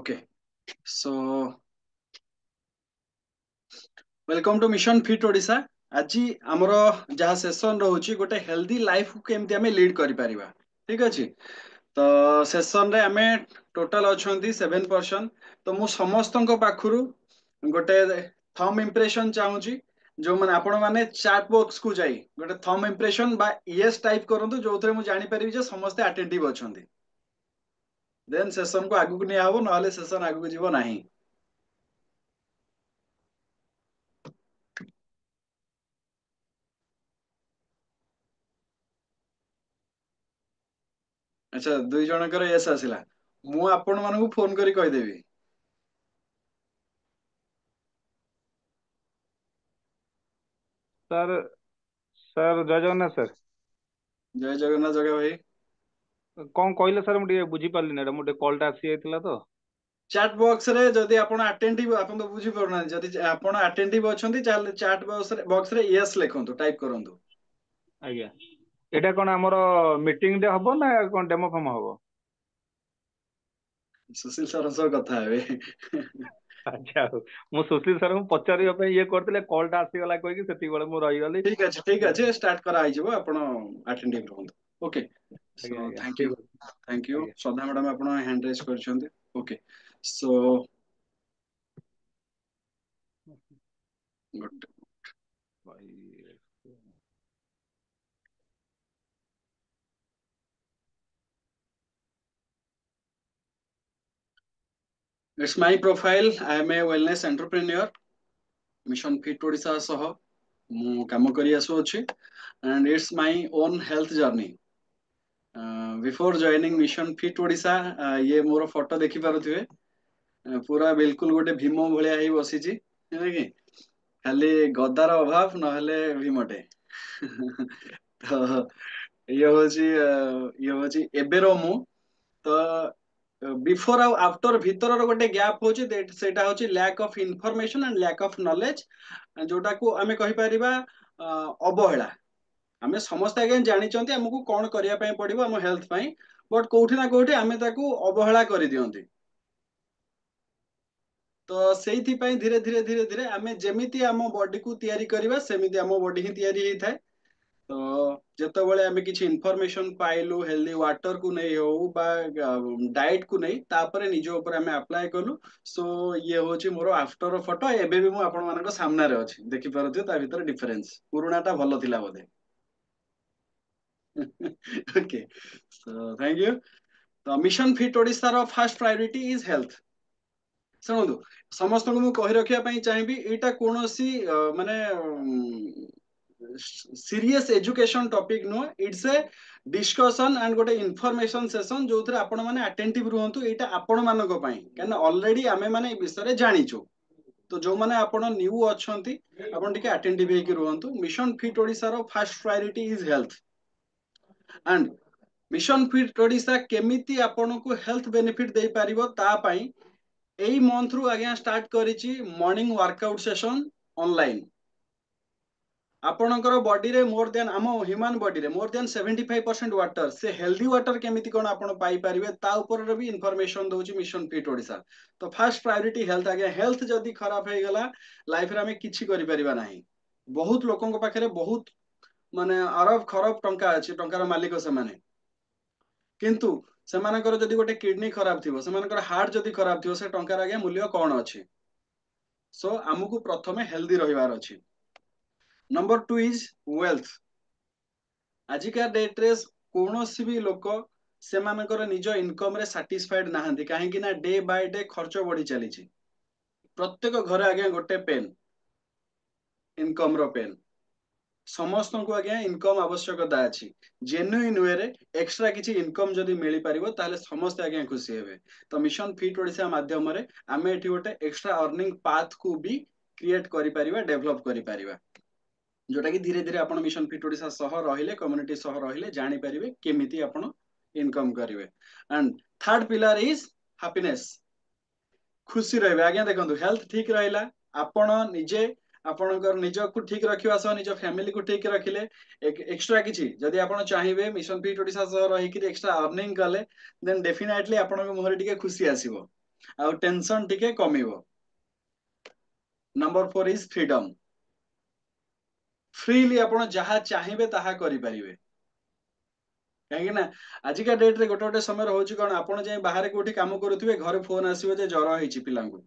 Okay. So, welcome to Mission Fit Odisha. आज आमर जहाँ सेशन रोचे गोटे हेल्दी लाइफ को केमती आमे लीड करि परिबा ठीक अछि तो सेशन रे आमे टोटल अछंती 7 पर्सन तो मु समस्तन पाखुरु गोटे थंब इंप्रेशन चाहूची जो माने आपण माने चैट बॉक्स को जाई गोटे थंब इंप्रेशन बा यस टाइप करंतु जोथरे मु जानि परिबी जे समस्त अटेंटिव अछंती देन सेशन को आगु को निया हबो नहले सेशन आगु को जीवो नाही। अच्छा दुई जनकर यस आसिला मु आपण मानकु फोन करी कहि देबी। सर सर जय जगन्नाथ सर। जय जगन्नाथ जगह भाई। कौन कहले सर मुझे बुझी पारली ना मुझे कॉलटा आसी जाइतिला तो। चैट बॉक्स रे जदि आपण अटेंटिव आपण तो बुझी परना जदि आपण अटेंटिव अछंती चाहे चैट बॉक्स रे यस लिखंतु टाइप करंतु। आज्ञा एटा कोन हमर मीटिंग डे हबो ना कोन डेमो फम हबो। सुशील सर सह कथा हेबे। अच्छा मु सुशील सर को पचारिया पे ये करथिले कॉलटा आसी गला कोइ कि सेति बेले मु रहि गली। ठीक अछि स्टार्ट करा आइ जबो आपण अटेंटिव रहंतु। ओके आज्ञा सो आज्ञा ठीक अछि थैंक यू आज्ञा श्रद्धा मैडम आपण हैंड रेज करछंती। ओके सो गुड भाई it's my profile I am a wellness entrepreneur mission fit Odisha सह मु काम करी आसु अछि and it's my own health journey before joining mission fit Odisha ये मोर फोटो देखि पारुथिबे पूरा बिल्कुल गोटे भीम भलिया ही बसिची है कि खाली गदार अभाव नहले भीमटे तो ये होची एबेरो मु तो बिफोर आउ आफ्टर भीतर गोटे गैप होची सेटा होची lack of information and lack of knowledge जोटा को आमे कहि परिबा अवहेला आमे समस्त आगे जानिचंती हमकु कोन करिया पय पड़िबो हम हेल्थ पय बट कोठी ना कोठी आमे ताकू अवहेला करि दियंती तो सेइथि पय धीरे धीरे धीरे धीरे आमे जेमिति हम बॉडी को तयारी करबा सेमिति हम बॉडी ही तयारी हेइ थाए तो जेतेबेले आमे किछि इन्फॉर्मेशन पाइलु हेल्दी वाटर को नै हो बा डाइट को नै तापरे निज ऊपर आमे अप्लाई कलु सो ये होची मोर आफ्टर फोटो एबे भी मु आपण मानक सामना रे अछि देखि परथियो ता भीतर डिफरेंस पुराणाटा भलो थिला बोधे। ओके सो थैंक यू तो मिशन फिट ओडिशा रो फर्स्ट प्रायोरिटी इज हेल्थ शुणु समस्त को कही रखा चाहिए यहाँ कौन सी माने सीरियस एजुकेशन टॉपिक नुह इट्स ए डिस्कशन एंड गोटे इनफॉरमेशन सेशन जो थे आपण मैंने अटेंटिव रुहतु यहाँ आपण मानक कहीं ऑलरेडी आमे माने विषय जानिचु तो जो माने आपण न्यू अच्छी आपण टिके अटेंटिव होके रुहतु मिशन फिट ओडिशा रो first priority is health and mission fit Odisha केमिति आपण को हेल्थ बेनिफिट दे पारिबो ता पई एई मंथ रु आज्ञा स्टार्ट करिछि मॉर्निंग वर्कआउट सेशन ऑनलाइन आपणकर बॉडी रे मोर देन आम ह्यूमन बॉडी रे मोर देन 75% वाटर से हेल्दी वाटर केमिति कोन आपण पाई परिबे ता ऊपर रे भी इंफॉर्मेशन दोछि मिशन फिट ओडिशा तो फर्स्ट प्रायोरिटी हेल्थ आज्ञा हेल्थ जदी खराब हे गला लाइफ रे हमें किछि करि परिबा नाही बहुत लोकन को पाखरे बहुत माने अरब खरब टंका अछि टंकार मालिक से माने किंतु सेमानकर जदि गोटे किडनी खराब थिबो सेमानकर हार्ट जदि खराब थिबो से टंकार आगे मूल्य कौन अछि सो आमको प्रथमे हेल्दी रहिबार अछि। नंबर 2 इज वेल्थ आजिका डेट रे कोनोसी भी लोक सेमानकर निज इनकम रे सैटिस्फाइड नाहंती काहे कि ना डे बाय डे खर्च बढ़ी चली प्रत्येक घर आगे गोटे पेन इनकम रो पेन समस्त को आज्ञा इनकम आवश्यकता अछि जेन्युइन वे रे एक्स्ट्रा किछि इनकम जदि मिली परिबो ताले समस्त आज्ञा खुशी हेबे तो मिशन फिट ओडिशा माध्यम रे आमे एठी गोटे एक्स्ट्रा अर्निंग पाथ को भी क्रिएट करि परिबा डेवलप करि परिबा जोटा कि धीरे धीरे आपण मिशन फिट ओडिशा सह रहिले कम्युनिटी सह रहिले जानि परिबे केमिति आपण इनकम करिवे and third pillar is happiness खुशी रहिबे आज्ञा देखंतु हेल्थ ठीक रहिला आपण निजे आपणकर निज को ठीक रखिवा सह निज फैमिली को ठीक रखिले एक्स्ट्रा किछि जदि आपण चाहिबे मिशन फिट ओडिशा सह रहि कि एक्स्ट्रा अर्निंग कले देन डेफिनेटली आपण मुहरे टिके खुशी आसीबो आ टेंशन टिके कमिवो। Number 4 is freedom. फ्रीली आपण जहा चाहिबे ताहा करि परिबे। कहीं ना आजिका डेट रे गोटे गोटे समय होची कोन आपण जे बाहर कोठी काम करूथिबे घर फोन आसीबो जे जरो हेची पिलांगु।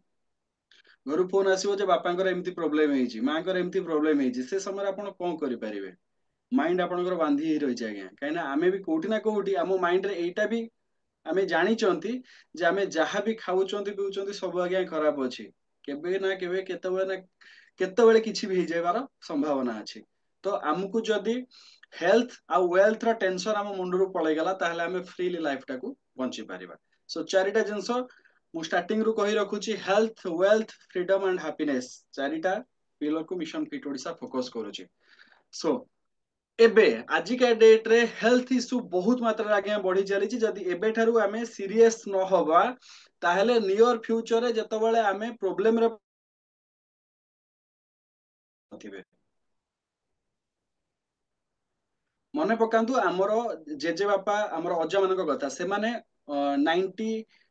घर फोन आसीबो जे बापांकर एमती प्रोब्लेम हेची मांकर एमती प्रोब्लेम हेची से समय आपण कोन करि परिबे। माइंड आपणकर बांधी ही रही जाय कहीं ना आमे भी कोठी ना कोठी आम माइंड रे एटा भी आमे जानी चंती जे आमे जहा भी खाउचंती पिउचंती सब आज्ञा खराब अछि। केबे ना केबे केतेबेले किछि भी जायबार संभावना अछि। तो आमको जदी हेल्थ आ वेल्थ रा टेंशन आम मुंडरू पळै गला ताहले आमे फ्रीली लाइफ टाकू बंची परिबा। सो चारिटा जिंस मु स्टार्टिंग रु कहि रखुची health wealth freedom and happiness चारिटा पिलर को मिशन फिट ओडिसा फोकस करूची। सो एबे आजिका डेट रे हेल्थ इश्यू बहुत मात्रा आज्ञा बढ़ी चली जदि एबे ठारू आमे सीरियस न होबा ताहले नियर फ्यूचर रे जतबेले आमे प्रॉब्लम रे थिबे। मने पकांतु आमर जेजे बापा आमर अजा मानक कथा से माने 90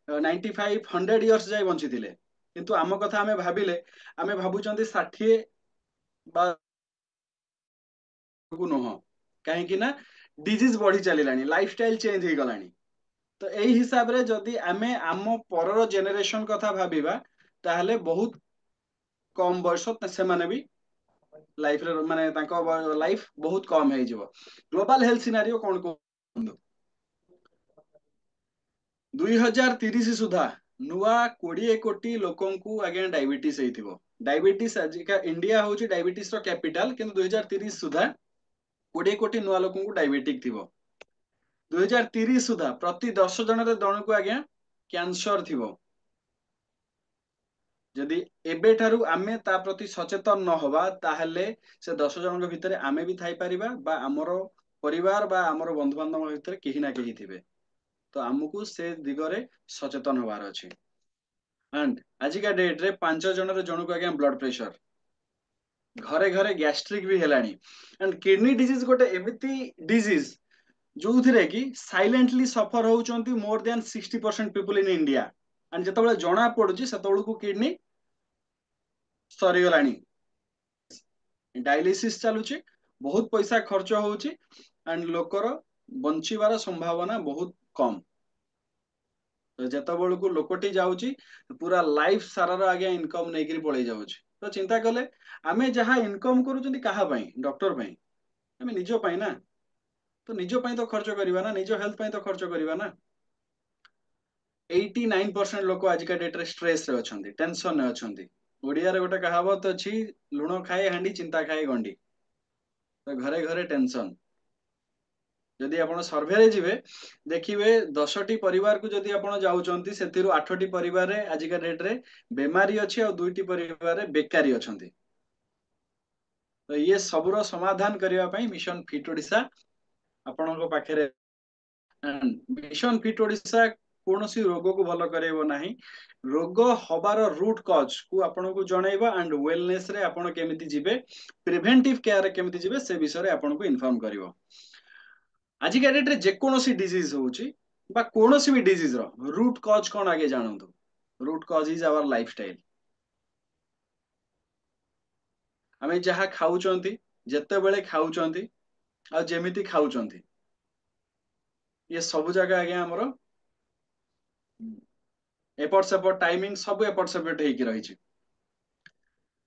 95 100 इयर्स जाय बंची थिले किंतु आम कथा आमे भाबिले आमे भाबुचंती 60 बा को नह कहीं कि ना डिजीज बढ़ी चलिलानी लाइफस्टाइल चेंज हो गलानी। तो एई हिसाब रे जदि आमे आम परर जेनेरेशन कथा भाबिबा ताहले बहुत कम बयस से माने भी लाइफ रे माने तांको लाइफ बहुत कम हे जिवो। ग्लोबल हेल्थ सिनारियो कोन को 2030 सुधा नुआ 20 कोटी लोकंकु आगे डायबिटीज हेतिबो। डायबिटीज आजिका इंडिया होची डायबिटीज रो कैपिटल किंतु 2030 सुधा 20 कोटी नुआ लोकंकु डायबिटिक थिबो। 2030 सुधा प्रति 10 जन रे को आज्ञा कैंसर थिबो। जदि एबे ठारू आमे ता प्रति सचेतन न होबा ताहले से 10 जन के भितरे आमे भी थाई परिबा बा हमरो परिवार बा हमरो बंधु बांधव भितरे केही ना केही थिबे। तो आमको से दिगरे सचेतन होबार अछि। एंड आजिका डेट रे 5 जन रे जन को आज्ञा ब्लड प्रेशर घरे घरे गैस्ट्रिक भी हेलानी। एंड किडनी डिजीज गोटे एमिति डिजीज जो थिरे कि साइलेंटली सफर होउचंती more than 60% people in India. And जतबेले जणा पडुची सेतबेलकु किडनी सरी गलानी डायलिसिस चलुची बहुत पैसा खर्च होउची एंड लोकर बंचीबार संभावना बहुत कम। तो जेतबेलकु लोकटी जाउची पूरा लाइफ सारार आगे इनकम नेकरी पळै जाउची। तो चिंता कले आमे जहा इनकम करूचंती काहा पई डॉक्टर पई आमे निजो पई ना। तो निजो पई तो खर्च करिवा ना निजो हेल्थ पई तो खर्च करिवा ना। 89% लोक आजिका डेट रे स्ट्रेस रे अछंती टेंशन रे अछंती। ओडिया रे गोटे कहावत अछि लुण खाए हांडी चिंता खाए गंडी। तो घरे घरे टेंशन जदि आपण सर्वे रे जिवे देखिबे 10टी परिवार को जदि आपण जाउचंती सेतिरु 8टी परिवार रे आजिका डेट रे बेमारी अछि और 2टी परिवार रे बेकारी अछंती। तो ये सबुर समाधान करिवा पई मिशन फिट ओडिसा आपणको पाखरे मिशन फिट ओडिसा कोनोसी रोग को भलो करेबो नाही रोग हबार रूट कॉज को आपण को जणाइबा एंड वेलनेस रे आपण केमिति जिवे प्रिवेंटिव केयर केमिति जिवे से विषय रे आपण को इन्फॉर्म करिवो। आजिका डेट रे जे कोनोसी डिजीज होउची बा कोनोसी भी डिजीज रो रूट कॉज कोन आगे जानंतु। Root cause is our lifestyle. आमे जहा खाउचंती जत्ते बेले खाउचंती आ जेमिति खाउचंती ये सब जगह आगे हमरो एपट सेपट टाइमिंग सब एपट सेपट हेकी रहिछि।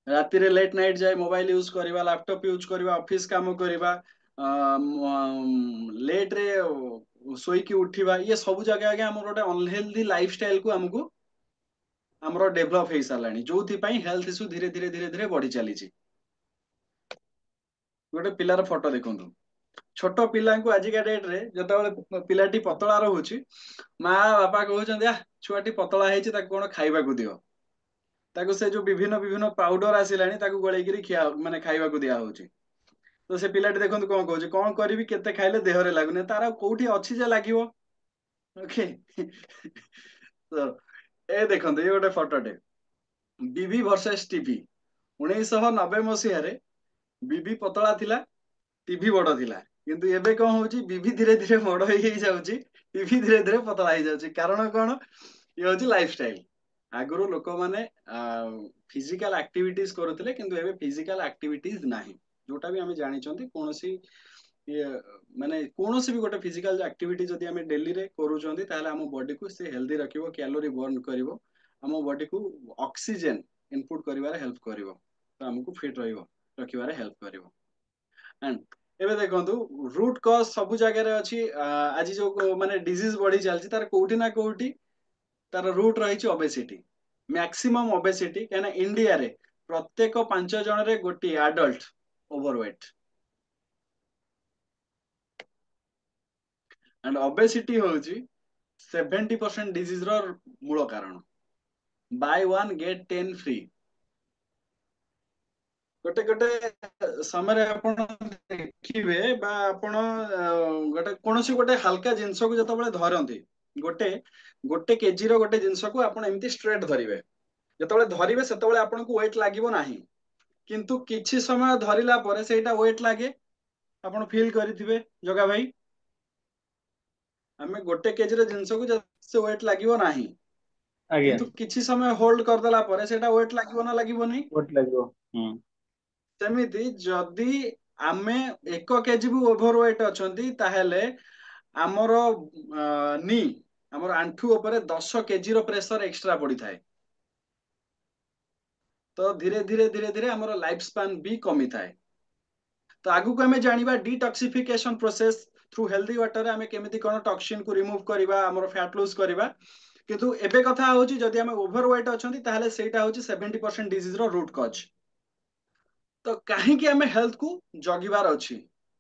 राति रे लेट नाइट जाय मोबाइल यूज करबा लैपटॉप यूज करबा ऑफिस काम करबा लेट रे सोई की उठिबा ये सब जगह आगे हमर गोटे अनहेल्दी लाइफस्टाइल को हमको हमरो डेवलप हे सालानी जोथि पई हेल्थ इश्यू धीरे धीरे धीरे धीरे बढ़ी चली छी। गोटे पिलार फोटो देखंतु छोट पिला को आजिका डेट रे जतबेले पिलाटी पतला रहउची माँ बापा कहउचंदी आ छुआटी पतला हेची ताको कोन खाइबा को दियो ताको से जो विभिन्न विभिन्न पाउडर आसिलानी ताको गळेगिरी खिया माने खाइबा को दिया होउची। तो से पिलाटी देखंतु कोन कहउची कोन करबी केते खाइले देह रे लागुने तार कोउठी अछि जे लागिवो। ओके तो ए देखंतु ये गोटे फोटोटे बीबी वर्सेस टीवी 1990 मसिया रे बीबी पतला थिला टीवी बड़ थिला किंतु एबे कोन होउची बीबी धीरे धीरे बड़ हेई जाउची टीवी धीरे धीरे पतला हेई जाउची कारण कोन ये होची लाइफस्टाइल। आगुरु लोक माने फिजिकल एक्टिविटीज करुथिले किंतु एबे फिजिकल एक्टिविटीज नाही जोटा भी आमे जानि चंती कोनोसी ये माने कोनोसी भी गोटे फिजिकल एक्टिविटी जदि आमे डेली रे करूचंती ताले हम बॉडी को से हेल्दी रखिबो कैलोरी बर्न करिवो हम बॉडी को ऑक्सीजन इनपुट करिवारे हेल्प करिवो तो हमको फिट रहिवो रखिवारे हेल्प करिवो एंड एबे देखंतु रूट कॉज सब जगह रे अछि आज जो माने डिजीज बढ़ी चलछि तार कोउठी ना कोउठी तार रूट रही ओबेसिटी मैक्सिमम ओबेसिटी कहना इंडिया रे प्रत्येक 5 जन रे गोटी एडल्ट ओवरवेट एंड ओबेसिटी होची 70% डिजीज रो मूल कारण बाय वन गेट 10 फ्री गोटे गोटे समय आपण देखिबे बा आपण गोटे कोनोसी गोटे हल्का जिंस को जतबेले धरंती गोटे गोटे केजी रो गोटे जिंस को आपण एमती स्ट्रेट धरिबे जतबेले धरिबे सेतबेले आपण को वेट लागिवो नाही किंतु किछि समय धरिला परे सेटा वेट लागे आपण फील करिथिबे जोगा भाई आमे गोटे केजी रो जिंस को से वेट लागिवो नाही आज्ञा किंतु किछि समय होल्ड करदेला परे सेटा वेट लागिवो ना लागिवो नहीं गोट लागो सेमिति जदि आमे 1 केजी भी ओवरवेट अछंती ताहेले हमर नी हमर आंठू ऊपर 10 केजी रो प्रेशर एक्स्ट्रा पड़ी थाए तो धीरे धीरे धीरे धीरे हमर लाइफ स्पैन भी कमी थाए तो आगु को हमें जानिबा detoxification process through healthy water रे हमें केमिति कोन टॉक्सिन को रिमूव करबा हमर फैट लूज करबा किंतु एबे कथा होची जदि हमें ओवरवेट अछंती ताहेले सेटा होची 70% डिजीज रो रूट कॉज तो कहीं कि हमें हेल्थ को जगिबार अछि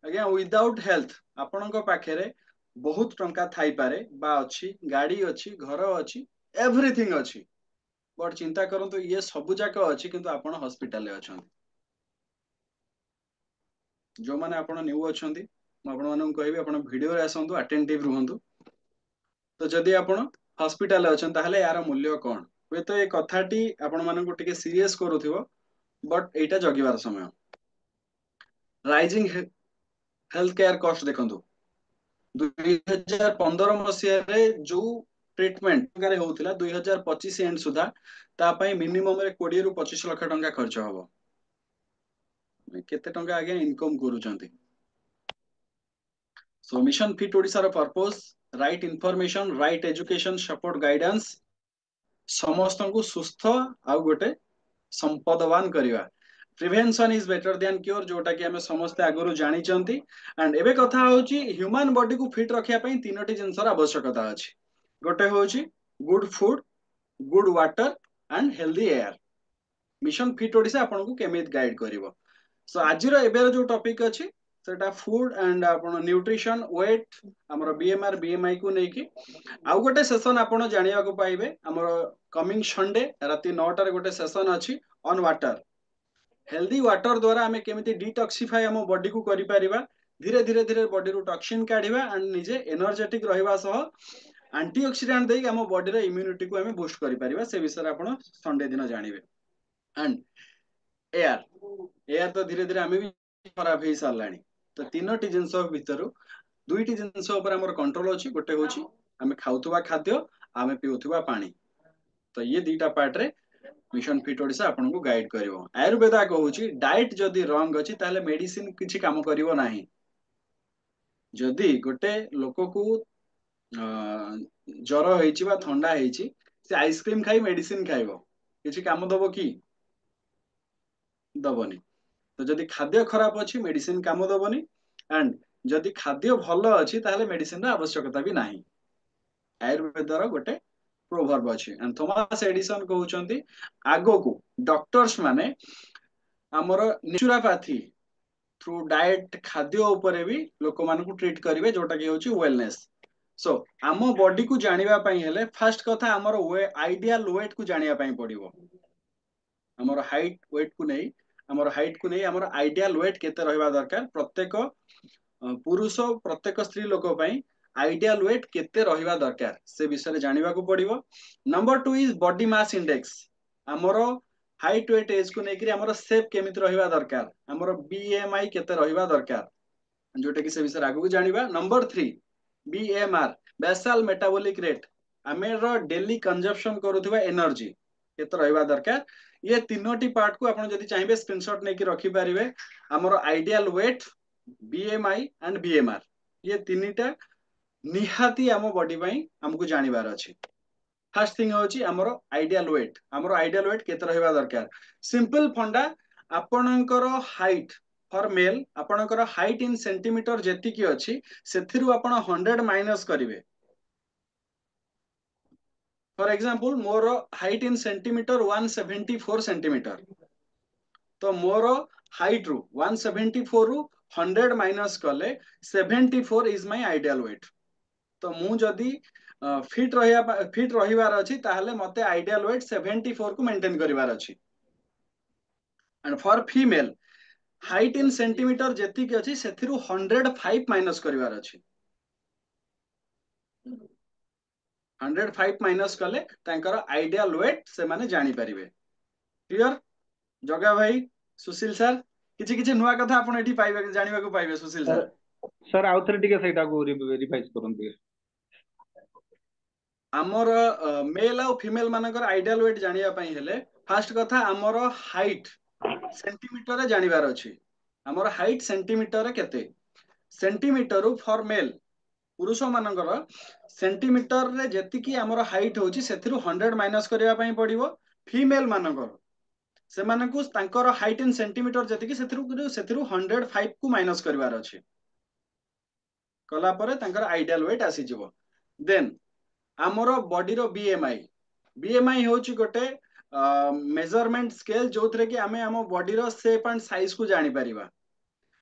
अगेन विदाउट हेल्थ आपणक पाखरे बहुत टंका थाई पारे बा अछि गाड़ी अछि घर अछि एवरीथिंग अछि बट चिंता करंतु ये सब जाक अछि किंतु आपण हॉस्पिटल रे अछन जो माने आपण न्यू अछंती म आपण मानन कहबी आपण वीडियो रे आसंतु अटेंटिव रहंतु तो जदि आपण हॉस्पिटल रे अछन ताहले यार मूल्य कोन वे तो ए कथाटी आपण मानन को टिके सीरियस करूथिबो बट एटा जगिबार समय राइजिंग हेल्थ केयर कॉस्ट देखंतु 2015 मसिया जो ट्रीटमेंट होता 2025 एंड सुधा तापाई मिनिमम रे 20 रु 25 लाख टंका खर्च हबो केते टंका आगे इनकम करूचंती सो मिशन फिट ओडिसा रो purpose right information right education support guidance समस्त को सुस्थ आ गोटे संपदवान करिवा prevention is better than cure जोटा कि हमें समस्त आगुरु जानी चंती एंड एबे कथा होची ह्यूमन बॉडी को फिट रखिया पई तीनोटी जिंसर आवश्यकता अछि गोटे होची good food good water and healthy air mission fit Odisha आपन को केमित गाइड करिवो सो आजिरो एबेर जो टॉपिक अछि सेटा फूड एंड आपन न्यूट्रिशन वेट हमर बीएमआर बीएमआई को नेकी आउ गोटे सेशन आपन जानिया को पाइबे हमर कमिंग संडे राती 9 टा रे गोटे सेशन अछि ऑन वाटर हेल्दी वाटर द्वारा आमे केमिति डिटॉक्सिफाई हम बॉडी को करि परिबा धीरे धीरे धीरे बॉडी रो टॉक्सिन काढिबा एंड निजे एनर्जेटिक रहिबा सह एंटीऑक्सीडेंट देई हम बॉडी रो इम्यूनिटी को हमें बूस्ट करि परिबा से विषय आपण संडे दिन जानिबे एंड एयर एयर तो धीरे धीरे हमें भी खराब हे सारलानी तो तीनोटी जिंस भितर दुईटी जिंस ऊपर हमर कंट्रोल अछि गोटे होछि हमें खाउथुबा खाद्य हमें पिउथुबा पानी तो ये दीटा पार्ट रे मिशन फिट ओडिसा आपन को गाइड करिवो आयुर्वेदा कहूची डाइट जदी रंग अछि ताले मेडिसिन किछि काम करिवो नाही जदी गोटे लोक को जर हेछि बा ठंडा हेछि से आइसक्रीम खाई मेडिसिन खाइबो किछि काम दबो की दबनी तो जदी खाद्य खराब अछि मेडिसिन काम दबनी एंड जदी खाद्य भलो अछि ताले मेडिसिन रा आवश्यकता भी नाही आयुर्वेदर गोटे प्रोवर्ब अछि एंड थॉमस एडिसन कहउचंती आगो को डॉक्टर्स माने हमर नेचुरोपैथी थ्रू डाइट खाद्य ऊपर भी लोक मान को ट्रीट करिवे जोटा कि होची वेलनेस सो आम बॉडी को जानिबा पई हेले फर्स्ट कथा हमर आइडियल वेट को जानिबा पई पड़िबो हमर हाइट वेट को नै हमर हाइट को नै हमर आइडियल वेट केते रहबा दरकार प्रत्येक पुरुष प्रत्येक स्त्री लोक पई आइडियल वेट केते रहिबा दरकार से विषय रे जानिबा को पड़िबो number 2 is body mass index हमरो हाइट वेट एज को नेकरी हमरो शेप केमिति रहिबा दरकार हमरो बीएमआई केते रहिबा दरकार जोटे कि से विषय आगु जानिबा number 3 BMR basal metabolic rate आमेर डेली कंजप्शन करुवा एनर्जी केते रहिबा दरकार ये तीनोटी पार्ट को आपण जदि चाहिए स्क्रीनशॉट नेकी रखि पारिबे हमर ideal weight BMI and BMR ये तीनटा निहाती आम बॉडी पई हमकु जानिबार अछि। फर्स्ट थिंग होची हमर आइडियल वेट केते रहिबा दरकार सिंपल फंडा आपणकर हाइट फॉर मेल आपणकर हाइट इन सेंटीमीटर जेति की अछि सेथिरु आपण 100 माइनस करिवे। For example more height in centimetre 174 centimetre तो मोर हाइट रु 174 रु 100 माइनस कले 74 इज माय आइडियल वेट। तो मु जदी फिट रहिबार अछि ताहले मते आइडियल वेट 74 को मेंटेन करिवार अछि। And for female height in centimetre जेति की अछि सेथिरु 105 माइनस करिवार अछि। 105 माइनस कले तांकर आइडियल वेट से माने जानि परिबे। क्लियर जगा भाई सुशील सर किछि किछि नुवा कथा आपण एठी पाइबे जानिबा को पाइबे सुशील सर सर। सर आउथरे टिके सेटा को रिवाइज करंती। आमर मेल आ फीमेल मानकर आइडियल वेट जानिया पई हेले फर्स्ट कथा आमर हाइट सेंटीमीटर रे जानिबार अछि। आमर हाइट सेंटीमीटर रे केते सेंटीमीटर फॉर मेल पुरुष मानकर सेंटीमीटर रे जेतिकी आमर हाइट होची सेथिरु 100 माइनस करिया पई पड़िबो। फीमेल मानकर से मानकु तांकर हाइट इन सेंटीमीटर जेतिकी सेथिरु 105 को माइनस करिवार अछि। कला परे तांकर आइडियल वेट आसी जिवो। देन आमर बॉडी रो बीएमआई होची गोटे मेजरमेंट स्केल जोथरे कि आमे आम बॉडी रो शेप एंड साइज को जानि परिबा।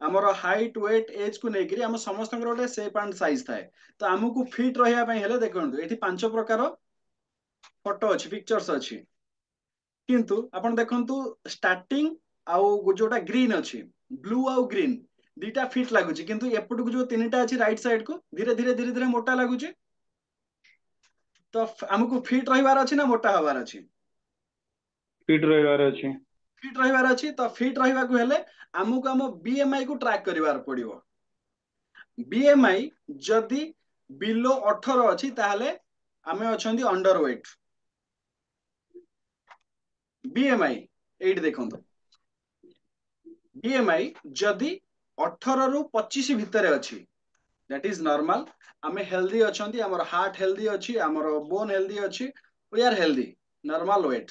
आमर हाइट वेट एज को नेकरी आम समस्त गोटे शेप एंड साइज थाए। तो आमको फिट रहिया पई हेले देखंतु एठी पांच प्रकार फोटो अछि पिक्चर्स अछि किंतु आपण देखंतु स्टार्टिंग आउ जोटा ग्रीन अछि ब्लू आउ ग्रीन दीटा फिट लागुची किंतु एपटू को जो तीनटा अछि राइट साइड को धीरे धीरे मोटा लागुची। तो हमको फिट रहिबार अछि ना मोटा हबार अछि। फिट रहिबार अछि। फिट रहिबार अछि तो फिट रहिबा को हेले हमको हम बीएमआई को ट्रैक करिवार पड़िबो। बीएमआई जदि बिलो 18 अछि ताहले आमे अछंती अंडर वेट। बीएमआई एट देखंतु बीएमआई जदि 18 रु 25 भितरे अछि दैट इज नॉर्मल आमे हेल्दी अछंती हमर हार्ट हेल्दी अछि हमर बोन हेल्दी अछि we are healthy normal weight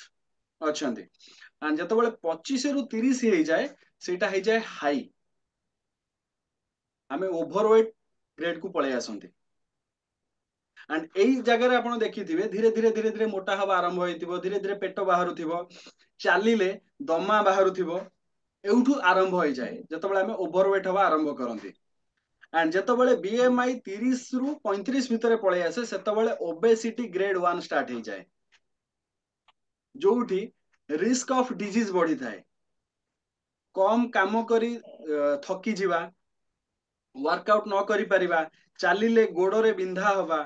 अछंती। एंड जतबेले 25 रु 30 हे जाय सेटा हे जाय हाई आमे ओवरवेट ग्रेड को पळे आसंती। एंड एई जगह रे आपण देखिथिबे धीरे धीरे मोटा हवा आरंभ होइतिबो धीरे धीरे पेट बाहरुथिबो चालिले दमा बाहरुथिबो एउठू आरंभ होई जाय जतबेले आमे ओवरवेट हवा आरंभ करंती। एंड जतबेले बीएमआई 30 रु 35 भितरे पळे आसे सेतबेले ओबेसिटी ग्रेड 1 स्टार्ट हे जाय जोउठी रिस्क ऑफ डिजीज बढ़ी थाए। कम काम करी थकी जिबा वर्कआउट न करि परिबा चालिले गोड़रे बिंधा हवा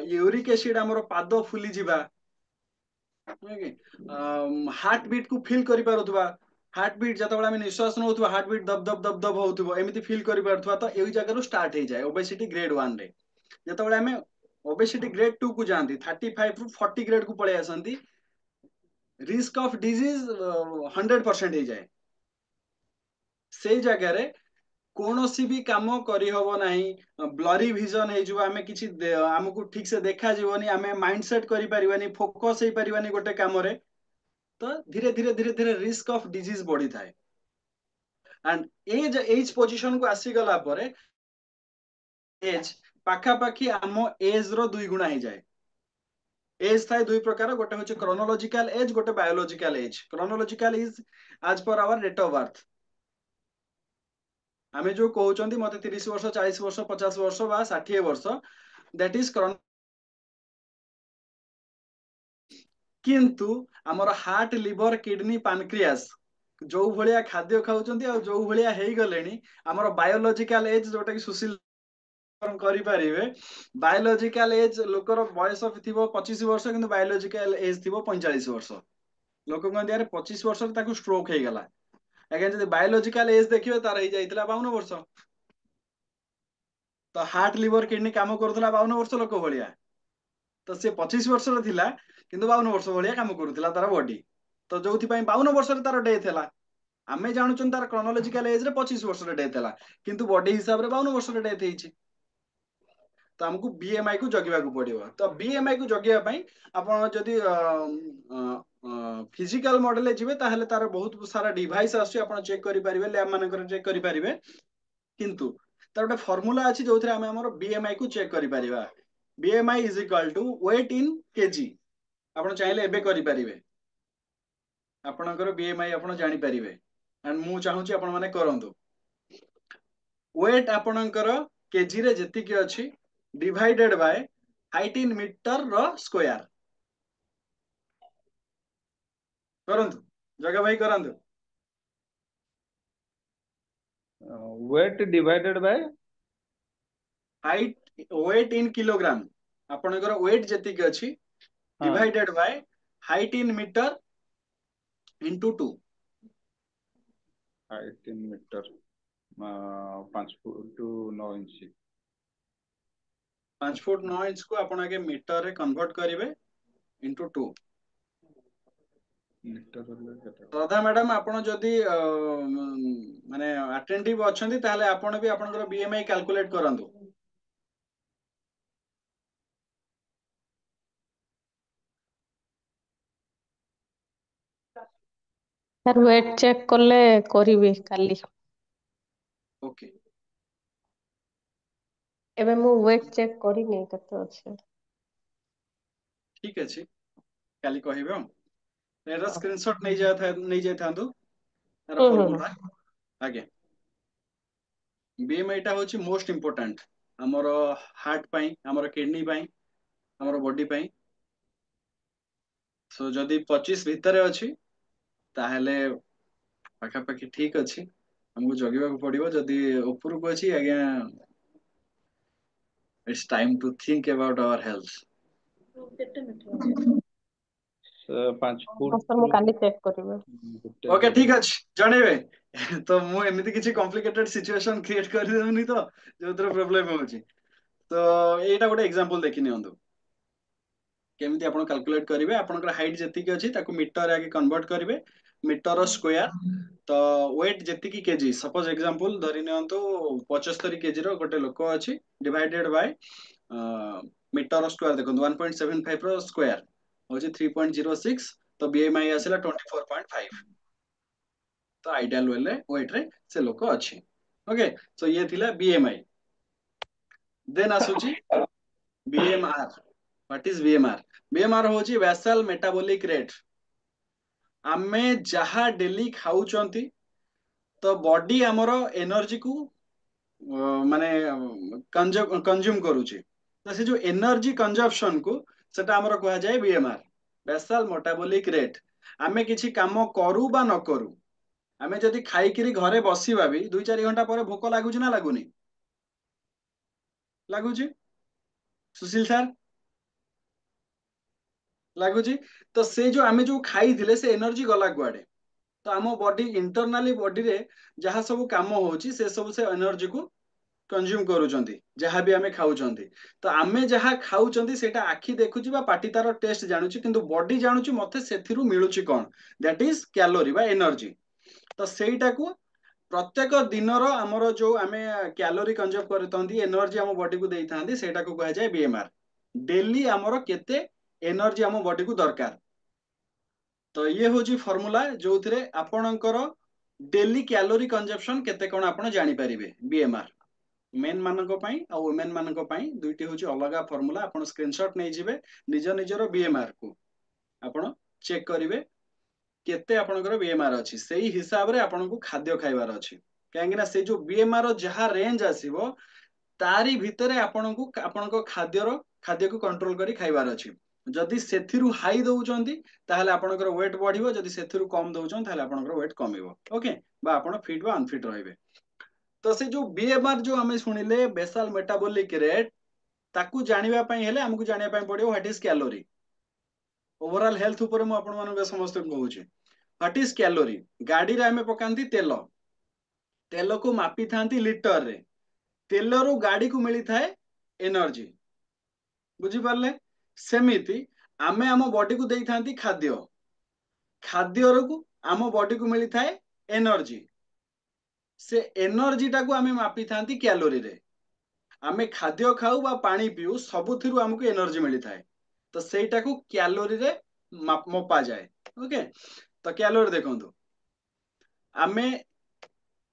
यूरिक एसिड हमर पाद फुली जिबा हार्ट बीट को फील करि पारुथबा हार्ट बीट जतबेले आमे निश्वास नउथबा हार्ट बीट दब दब दब दब होउथबो एमिति फील करि पारुथबा तो एई जगह रु स्टार्ट हे जाय ओबेसिटी ग्रेड 1 रे। जतबेले आमे ओबेसिटी ग्रेड 2 को जानती 35 रु 40 ग्रेड को पळे आसंती रिस्क ऑफ डिजीज 100% हे जाय। से जगह रे कोनोसी भी काम करि हबो नाही ब्लरी विजन हे जो आमे किछि हमकु ठीक से देखा जीवनी आमे माइंडसेट करि परिबानी फोकस हे परिबानी गोटे काम रे तो धीरे रिस्क ऑफ डिजीज बढ़ी थाए। एंड एज पोजीशन को आसी गला परे एज पाखा पाखी आम एज रो 2 गुणा हे जाए। एज थाए दुई प्रकार गोटे होचे क्रोनोलॉजिकल एज गोटे biological age. Chronological is age per our date of birth आमे जो कहउचंती मते 30 वर्ष 40 वर्ष 50 वर्ष बा 60 वर्ष दैट इज किंतु हमर हार्ट लिवर किडनी पानक्रियास जो भलिया खाद्य खाउचंती आ जो भलिया हेई गलेनी हमर बायोलॉजिकल एज जोटा कि सुशील करि परिबे बायोलॉजिकल एज लोकर बयस थिबो 25 वर्ष किंतु बायोलॉजिकल एज थिबो 45 वर्ष। लोक कहंती यार 25 वर्ष ताकू स्ट्रोक हे गला अगेन जदि बायोलॉजिकल एज देखिबे तार हे जाइतला 52 वर्ष तो हार्ट लिवर किडनी काम करथला 52 वर्ष लोक भलिया तो से 25 वर्ष थिला किंतु 52 वर्ष भलिया काम करूथिला तार बॉडी। तो जो 52 वर्ष तार डेथ है आमे जानुचन तार क्रोनोलॉजिकल एज रे 25 वर्ष रे डेथ है किंतु बॉडी हिसाब रे 52 वर्ष रे डेथ हेछि। तो हमको बीएमआई को जगिबा को पड़िबो। तो बीएमआई को जगिबा पई आपण जदी फिजिकल मॉडल जिबे ताहले तार बहुत सारा डिवाइस आछी आपण चेक करि परिबे लैब मानकर चेक करि परिबे किंतु तार गोटे फॉर्मूला अछि जोथरे हम हमर बीएमआई को चेक करि परिबा। BMI is equal to weight in KG. आपण चाहिले एबे करि परिबे आपणकर बीएमआई आपण जानि परिबे एंड मु चाहूची आपण माने करंतु। वेट आपणकर केजी रे जति के अछि divided by height in metre रो स्क्वायर करंतु। जगह भाई करंतु। Weight divided by height weight in kilogram आपणकर वेट जति के अछि हाँ divided by height in metre into 2। Height in metre 5 foot 9 inch 5 foot 9 inch को आपण आगे मीटर रे कन्वर्ट करिवे इनटू 2। मीटर श्रद्धा मैडम आपण जदी माने अटेंटिव अछंती ताहले आपण भी आपनकर बीएमआई कैलकुलेट करंतु। सर वेट चेक करले करिवे काली। ओके एबे मु वेट चेक करिनी कते अछि। ठीक अछि काली कहिबे हम एरा हाँ। स्क्रीनशॉट नै जाय थांदु एरा हम्म हम्म फार्मूला आगे। बीएमआई टा होची मोस्ट इंपोर्टेंट हमर हार्ट पई हमर किडनी पई हमर बॉडी पई। सो जदी 25 भितरे अछि ताहले पाखा पाखी ठीक अछि हमको जगिबा को पड़िबो। जदी ऊपर को अछि आज्ञा it's time to think about our health. 5 हाँ सर मु फुट काली चेक करिवे। गोटे ओके ठीक अछि जणेबे तो मु एमिति किछि कॉम्प्लिकेटेड सिचुएशन क्रिएट कर देउनी तो जोतर प्रॉब्लम होछि। तो एटा गोटे एग्जांपल देखि नियंतु केमिति आपण कैलकुलेट करिवे। आपनकर हाइट जति के अछि ताको मीटर आगे कन्वर्ट करिवे मीटर स्क्वायर। तो वेट जति की केजी सपोज एग्जांपल धरि नियंतु 75 केजी रो गोटे लोक अछि डिवाइडेड बाय मीटर स्क्वायर देखंतु 1.75 रो स्क्वायर होछि 3.06। तो बीएमआई आसिला 24.5। तो आइडियल वेले वेट रे से लोक अछि। ओके सो ये थिला बीएमआई। देन आसुची BMR. What is BMR? BMR होची वेसल मेटाबॉलिक रेट। आमे जहा डेली खाउचंती तो बॉडी हमरो एनर्जी को माने कंज्यूम करूची। तो से जो एनर्जी कंजप्शन को सेटा हमरो कहा जाय बीएमआर बेसल मेटाबॉलिक रेट। आमे किछि काम करू बा न करू आमे जदी खाइकिरी घरे बसिबा भी 2-4 घंटा पर भोक लागुची ना लागुनी लागुची सुशील सर लागुची। तो से जो आमे जो खाई थिले से एनर्जी गला कुआडे। तो आम बॉडी इंटरनाली बॉडी रे जहाँ सब काम होची से सब से एनर्जी को कंज्यूम करूचंती जहाँ भी आमे खाउचंती। तो आमे जहाँ खाउचंती सेटा आखि देखुची बा पाटी तार टेस्ट जानुची किंतु बॉडी जानुची मते सेथिरु मिलुची कोन दैट इज कैलोरी बा एनर्जी। तो सेटा को प्रत्येक दिनर आमर जो आमे कैलोरी कंज्यूम करथंती एनर्जी आम बॉडी को देइथांती सेटा को कहा जाय बीएमआर। डेली आमर केते एनर्जी आम बॉडी को दरकार। तो ये होची फार्मूला जो थिरे आपणकर डेली कैलोरी कंजप्शन केते कोन आपण जानि परिबे बीएमआर। मेन मानक पई आ वुमेन मानक पई दुइटी होची अलगा फार्मूला। आपण स्क्रीनशॉट नै जिवे निज निजरो बीएमआर को आपण चेक करिवे केते आपणकर बीएमआर अछि सेही हिसाब रे आपण को खाद्य खाइबार अछि। काहेकि ना से जो बीएमआर जहा रेंज आसीबो तारी भितरे आपण को आपणको खाद्य को कंट्रोल करी खाइबार अछि। जदि सेथिरु हाई दउचंती ताहले आपणकर वेट बढ़िबो जदि सेथिरु कम दउचंती ताहले आपणकर वेट कमिबो। ओके बा आपण फिट बा अनफिट रहिबे। तो से जो बीएमआर जो हमें सुनिले बेसल मेटाबॉलिक रेट ताकू जानिबा पई हेले हमकु जानिबा पई पड़ियो what is calorie. Overall health ऊपर मु आपण मानक समस्त कहूची व्हाट इज कैलोरी। गाड़ी रे हमें पकांती तेल तेल को मापी थांती लीटर रे तेलरू गाड़ी को मिली थाए एनर्जी बुझी पारले। सेमिति आमे आम बॉडी को देई थांती खाद्य खाद्य को आम बॉडी को मिली थाए एनर्जी से एनर्जी टाको आमे मापी थांती कैलोरी रे आमे खाद्य खाऊ बा पानी पिऊ सबुथिरु हमको एनर्जी मिली थाए तो सेटा को कैलोरी रे मपा जाए ओके तो कैलोरी देखंतु आमे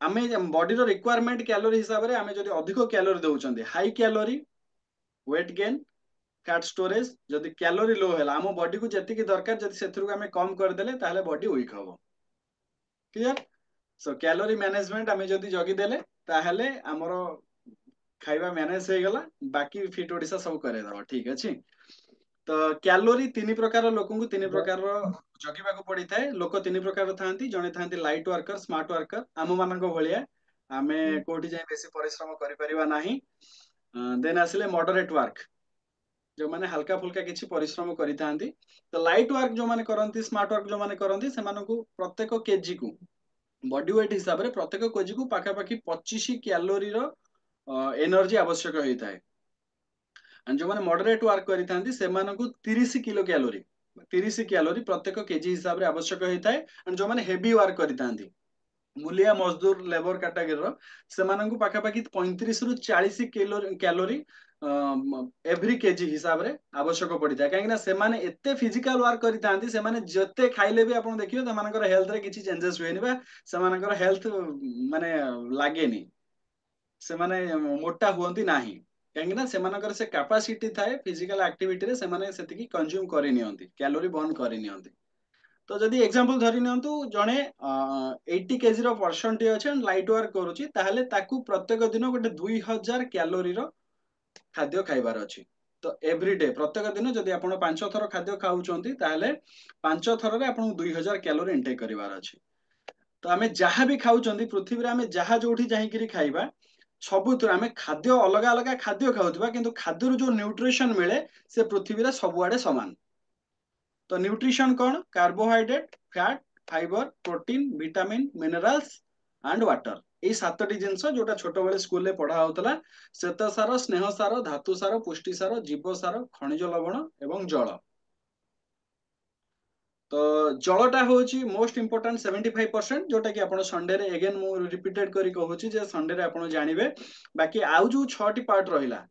आमे बॉडी रो रिक्वायरमेंट कैलोरी हिसाब रे आमे जदी अधिक कैलोरी दउचंदी high calorie weight gain fat storage जदी कैलोरी लो हैला आम बॉडी को जति की दरकार जदी सेथरु आमे कम कर देले ताहले बॉडी वीक हबो क्लियर सो कैलोरी मैनेजमेंट आमे जदी जगी देले ताहले हमरो खाइबा मैनेज हो गला बाकी फिट ओडिसा सब करे दबो ठीक अछि तो कैलोरी तीन प्रकार लोकन को तीन प्रकार जगिबा को पड़ी थाए लोक तीन प्रकार थांती जने थांती लाइट वर्कर स्मार्ट वर्कर आम मानक भलिया आमे कोठी जाय बेसी परिश्रम करि परिबा नाही देन आसिले मॉडरेट वर्क जो माने हल्का फुल्का किछि परिश्रम करि थांती तो लाइट वर्क जो माने करंती स्मार्ट वर्क जो माने करंती से मानकु प्रत्येक केजी को बॉडी वेट हिसाब रे प्रत्येक केजी को पाखा पाखी 25 कैलोरी रो एनर्जी आवश्यक होता है जो माने मॉडरेट वर्क करि थांती से मानकु 30 किलो कैलोरी प्रत्येक केजी हिसाब रे आवश्यक होता है जो माने हेवी वर्क करि थांती मूलिया मजदूर लेबर कैटेगरी रो से मानकु पाखा पाखी 35 रु 40 कैलोरी एवरी केजी हिसाब रे आवश्यक पड़ी था कहीं से माने एते फिजिकल वर्क करि थांती से माने जते खाइले भी आपण देखियो त मानकर हेल्थ रे किछि चेंजेस होएनी बा से मानकर हेल्थ माने लागेनी से माने मोटा हुअंती नाही कहीं से मानकर से कैपेसिटी थाए फिजिकल एक्टिविटी रे से माने सेतिकी कंज्यूम करि नियंती कैलोरी बर्न करि नियंती तो जदि एग्जांपल धरि नियंतु जणे 80 केजी रो पर्सन टी अछि लाइट वर्क करूची ताहले ताकू प्रत्येक दिन गोटे 2000 कैलोरी रो खाद्य खाइबार अछि तो एवरीडे प्रत्येक दिन जदि आपण 5 थर खाद्य खाउचंती ताहले 5 थर रे आपण 2000 कैलोरी इनटेक करिवार अछि तो आमे जहाँ भी खाउचंती पृथ्वी रे आमे जहाँ जोठी जाहि करी खाइबा सबुतर आमे खाद्य अलग अलग खाद्य खाउथबा किंतु खाद्य रो जो न्यूट्रिशन मिले से पृथ्वी रे सबुआडे समान तो न्यूट्रिशन कौन carbohydrate fat fibre protein vitamin minerals and water ये सातटी जिनस जोटा छोट बेले स्कूल रे पढ़ा होतला श्वेत सार स्नेह सार धातु सार पुष्टि सार जीव सार खनिज लवण एवं जल तो जलटा होची मोस्ट इंपोर्टेंट 75% जोटा कि आपण संडे रे अगेन मु रिपीटेड करी कहूची जे संडे रे आपण जानिबे बाकी आउ जो 6टी पार्ट रहिला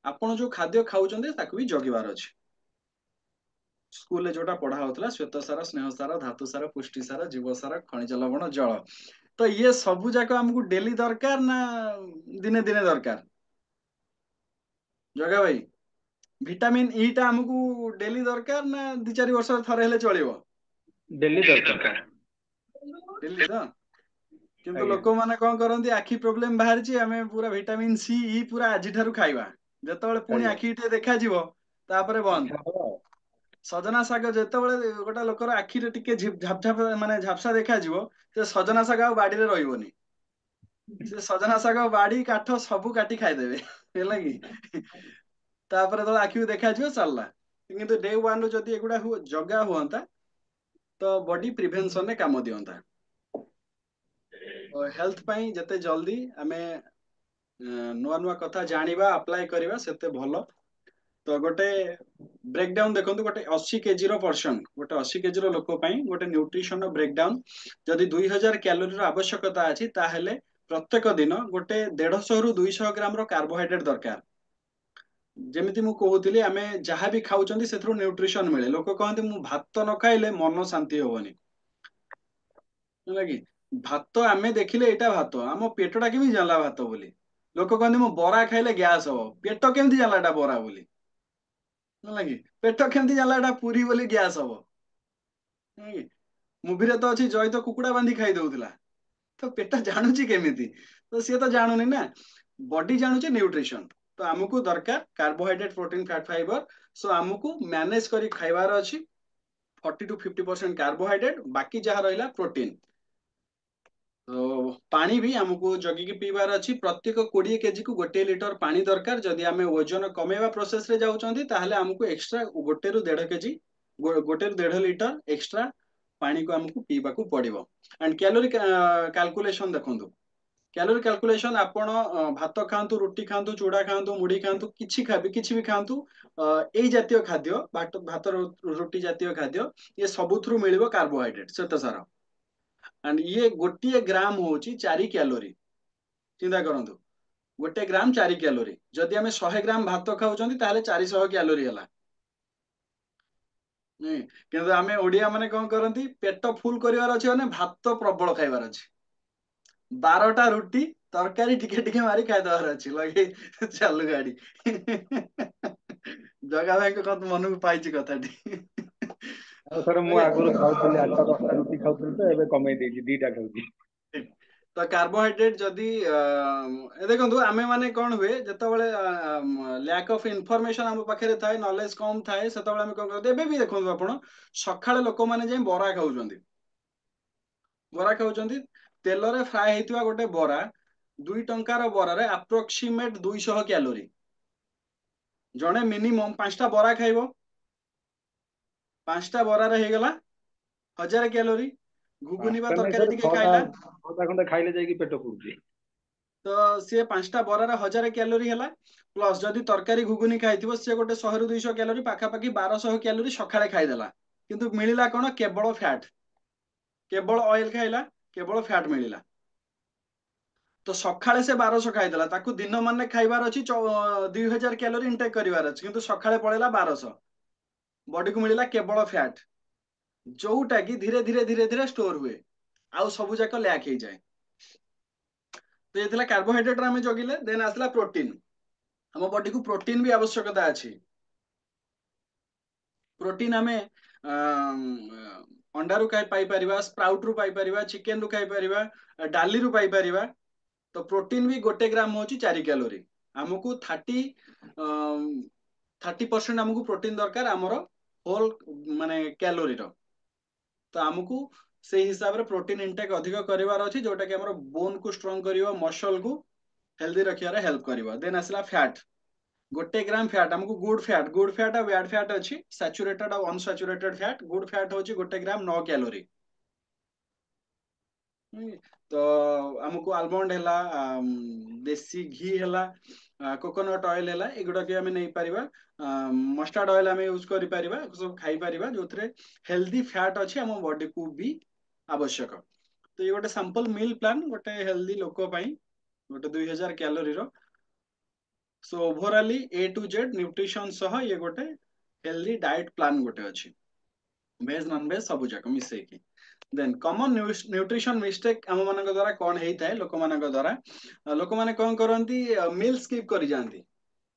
आपण जो खाद्य खाउचंदे ताकू भी जगिवार अछि स्कूल रे जोटा पढ़ा होतला श्वेत सार स्नेह सार धातु सार पुष्टि सार जीव सार खनिज लवण जल तो ये सबु जाक हमको डेली दरकार ना दिने दिने दरकार जगा भाई विटामिन ई टा हमको डेली दरकार ना 2-4 वर्ष थरे हेले चलिबो डेली दरकार डेली तो किंतु आज्ञा लोक माने कोन करंती आखी प्रॉब्लम बाहर ची हमें पूरा विटामिन सी ई पूरा आजि ठारू खाइबा जेतबेले पुणी आज्ञा आखी टे देखा जीवो तापरे बंद इच्छा हबो सजना शाग जेतबेले गोटा लोकर आखी रे टिके झाप झाप माने झापसा देखा जीवो ते सजना शाग आ बाडी रे रहिबोनी से सजना शाग बाडी काठ सबु काटी खाइ देबे हेला की तापरे तो आखी देखा जीवो चलला किंतु डे 1 रो जदी एगुडा जगा हुअंता तो बॉडी प्रिवेंशन रे काम दियंता हेल्थ पाई जते जल्दी आमे नुआ नुआ कथा जानिबा अप्लाई करिबा सेते भलो तो गोटे ब्रेकडाउन देखंतु गोटे 80 केजी रो पर्सन गोटे 80 केजी रो लोक पाई गोटे न्यूट्रिशन रो ब्रेकडाउन जदि 2000 कैलोरी रो आवश्यकता अछि ताहेले प्रत्येक दिन गोटे 150 रु 200 ग्राम रो कार्बोहाइड्रेट दरकार जेमिति मु कहउतिली आमे जहाँ भी खाउचंदी सेथरो न्यूट्रिशन मिले लोक कहंती मु भात न खाइले मन शांति होबनी लगी भात आमे देखिले एटा भात आम पेटटा केमि जानला भात बोली लोक कहंती मु बरा खाइले गैस हो पेट केमि जानला एटा बरा बोली लगी पेट केमि जानला एटा पूरी बोली गैस हो मुभी रे तो अछि जय तो कुकुड़ा बांधी खाइ दउतला तो पेट जानूची केमिति तो सी तो जानूनी ना बॉडी जानूची न्यूट्रिशन तो हमको दरकार कार्बोहाइड्रेट प्रोटीन फैट फाइबर सो हमको मैनेज करी खाइबार अछि 40 to 50% कार्बोहाइड्रेट बाकी जहाँ रहिला प्रोटीन तो पानी भी हमको जगी की पीबार अछि प्रत्येक 20 केजी को 1 लीटर पानी दरकार जदि आमे वजन कमेवा प्रोसेस रे जाउचंती ताहले हमको एक्स्ट्रा 1 रु 1.5 केजी 1 रु 1.5 लीटर एक्स्ट्रा पानी को हमको पीबा को पड़िबो एंड कैलोरी कैलकुलेशन देखंतु कैलोरी कैलकुलेशन आपण भात खातु रुटी खातु चूड़ा खातु मुढ़ी खातु किछि भी खातु एई जातीय खाद्य भात रुटी जातीय खाद्य ये सबुथ्रु मिलिबो कार्बोहाइड्रेट श्वेतसार एंड ये गोटे ग्राम होची 4 कैलोरी चिंता करंतु गोटे ग्राम 4 कैलोरी जदि आमे 100 ग्राम भात खाउछंती ताले 400 कैलोरी हला नहीं किंतु आमे ओडिया माने कोन करंती पेट फुल करिवार अछि माने भात प्रबल खाइबार अछि 12टा रुटी तरकारी टिके टिके मारी खाइ दवार अछि लगे चालू गाड़ी जगा भाई को कत मन को पाइछि कथाटी सर मु आगुरु खाउଥିଲି 8-10ଟା रुटी खाउଥିଲି तो एबे कमै देछि 2टा खाउछि तो कार्बोहाइड्रेट जदि देखो आमे माने कौन हुए जितेबाला लैक ऑफ इनफॉरमेशन आम पाखे थाए नॉलेज कम थाए से आम कौन करते भी देखो आप सका लोक मैंने जाए बरा खाऊं तेल रे फ्राए होता गोटे बरा 2 टंकार बरारे अप्रोक्सीमेट 200 कैलोरी जड़े मिनिमम 5टा बरा खाइब 5टा बरारे हो गला 1000 कैलोरी घुगुनी बा तरकारी टिके खाइला खंडे खाइले जाई पेट पुरजी तो सी 5टा बरार 1000 कैलोरी है प्लस जदि तरकारी घुगुनी खाई सी गोटे 100 ରୁ 200 कैलोरी पाखापाखि 1200 कैलोरी सकाळे खाईदेला किंतु मिलिला कौन केवल फैट केवल ऑयल खाइला केवल फैट मिलिला तो सकाळे से 1200 खाईदेला ताकू दिन मान खाइबार अछि 2000 कैलोरी इनटेक करिवार अछि किंतु सकाळे पळेला 1200 बॉडी को मिलिला केवल फैट जोटा कि धीरे धीरे धीरे धीरे स्टोर हुए आउ सबु जाक लैक हो जाए तो ये कार्बोहाइड्रेट आम जगिले देन आसला प्रोटीन हम बॉडी को प्रोटीन भी आवश्यकता अच्छी प्रोटीन आम अंडा रु पाई परिबा स्प्राउट रु पाई परिबा चिकन रु खाई परिबा डाली रु पाई परिबा तो प्रोटीन भी गोटे ग्राम होची 4 कैलोरी हमको 30% हमको प्रोटीन दरकार आमर होल माने कैलोरी रो तो हमको से हिसाब रे प्रोटीन इंटेक अधिक करिवार अछि जोटा कि हमर बोन को स्ट्रांग करिवो मसल को हेल्दी रखिया रे हेल्प करिवो देन आसला फैट गोटे ग्राम फैट हमको गुड फैट और बैड फैट अछि सैचुरेटेड और अनसैचुरेटेड फैट गुड फैट होची गोटे ग्राम 9 कैलोरी तो हमको आलमंड हैला देसी घी हैला कोकोनट ऑयल हैला एगुडा के हमें नहीं परिबा मस्टर्ड ऑयल हमें यूज करि परिबा सब खाई परिबा जोथरे हेल्दी फैट अछि हम बॉडी को भी आवश्यक तो ये गोटे सैंपल मील प्लान गोटे हेल्दी लोक पई गोटे 2000 कैलोरी रो सो overall A to Z nutrition सह ये गोटे हेल्दी डाइट प्लान गोटे अछि वेज नॉन वेज सब जाक मिसै की देन कॉमन न्यूट्रिशन मिस्टेक आम मान द्वारा कौन होता है लोक मान द्वारा लोक मैंने कौन करती मील स्किप कर जाती